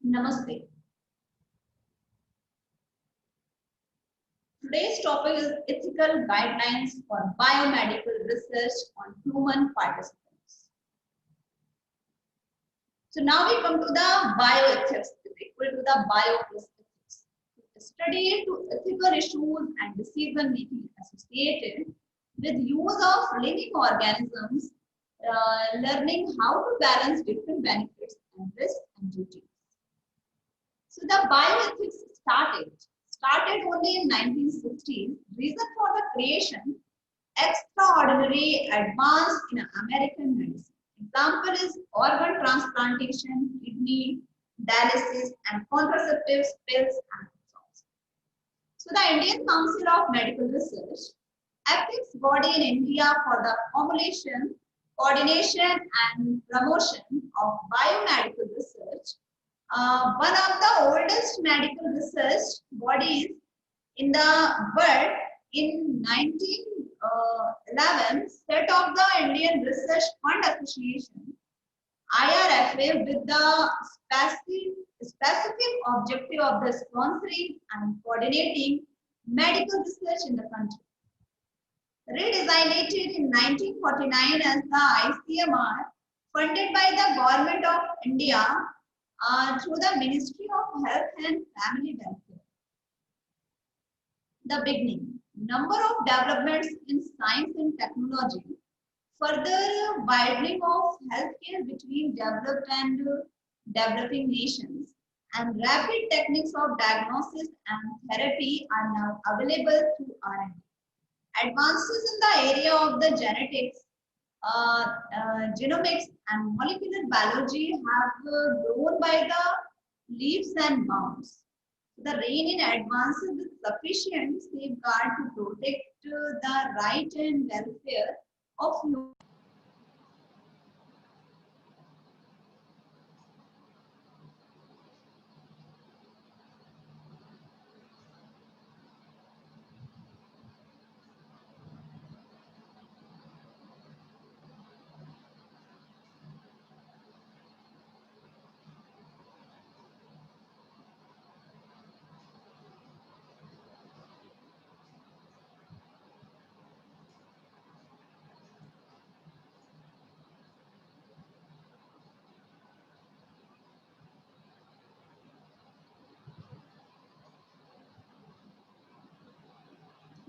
Namaste. Today's topic is ethical guidelines for biomedical research on human participants. So now we come to the bioethics, equal to the bioethics. Study to ethical issues and decision making associated with use of living organisms, learning how to balance different benefits and risks and duties. So the bioethics started only in 1960s. Reason for the creation, extraordinary advance in American medicine. Example is organ transplantation, kidney dialysis, and contraceptive pills and so. So the Indian Council of Medical Research, ethics body in India for the formulation, coordination, and promotion of biomedical research, one of the oldest medical research bodies in the world. In 1911, set of the Indian Research Fund Association, IRFA, with the specific objective of the sponsoring and coordinating medical research in the country. Redesignated in 1949 as the ICMR, funded by the Government of India through the Ministry of Health and Family Welfare. The beginning. Number of developments in science and technology. Further widening of healthcare between developed and developing nations. And rapid techniques of diagnosis and therapy are now available through R&D. Advances in the area of the genetics, genomics and molecular biology have grown by the leaps and bounds. The reign in advances with sufficient safeguard to protect the right and welfare of human.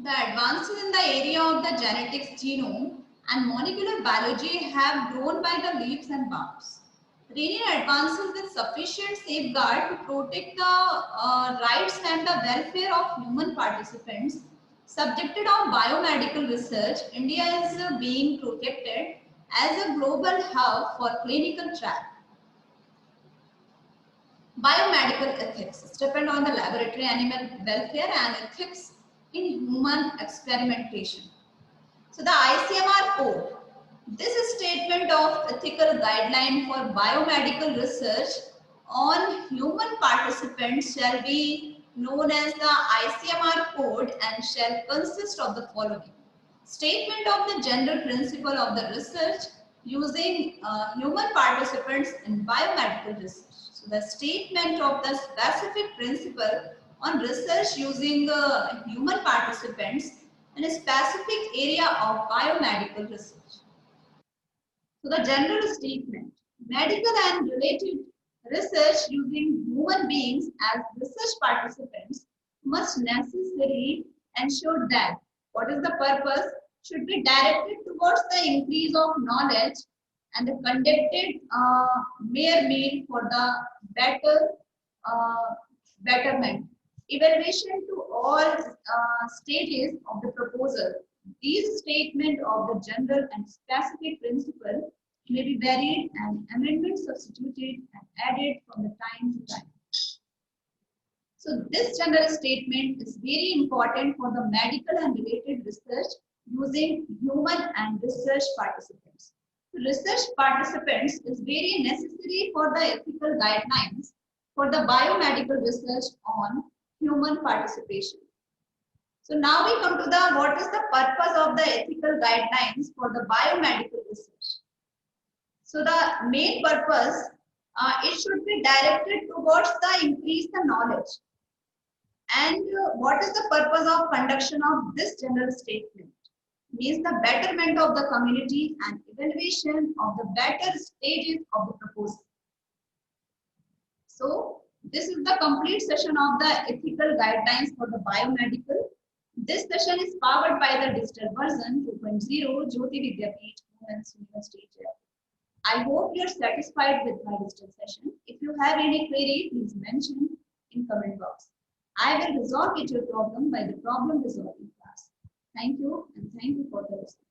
The advances in the area of the genetics, genome, and molecular biology have grown by the leaps and bounds. Reigning advances with sufficient safeguard to protect the rights and the welfare of human participants subjected of biomedical research. India is being protected as a global hub for clinical trial. Biomedical ethics depend on the laboratory animal welfare and ethics in human experimentation. So the ICMR code, this is statement of ethical guideline for biomedical research on human participants shall be known as the ICMR code and shall consist of the following. Statement of the general principle of the research using human participants in biomedical research. So the statement of the specific principle on research using human participants in a specific area of biomedical research. So the general statement, medical and related research using human beings as research participants must necessarily ensure that what is the purpose should be directed towards the increase of knowledge and the conducted mere made for the better betterment. Evaluation to all stages of the proposal. These statement of the general and specific principle may be varied and amendments substituted and added from the time to time. So this general statement is very important for the medical and related research using human and research participants. So research participants is very necessary for the ethical guidelines for the biomedical research on human participation. So now we come to the what is the purpose of the ethical guidelines for the biomedical research. So the main purpose it should be directed towards the increase the knowledge. And what is the purpose of conduction of this general statement? Means the betterment of the community and evaluation of the better stages of the proposal. So this is the complete session of the ethical guidelines for the biomedical. This session is powered by the digital version 2.0 Jyoti Vidyapeeth Women's University. I hope you are satisfied with my digital session. If you have any query, please mention in comment box. I will resolve your problem by the problem resolving class. Thank you and thank you for the listening.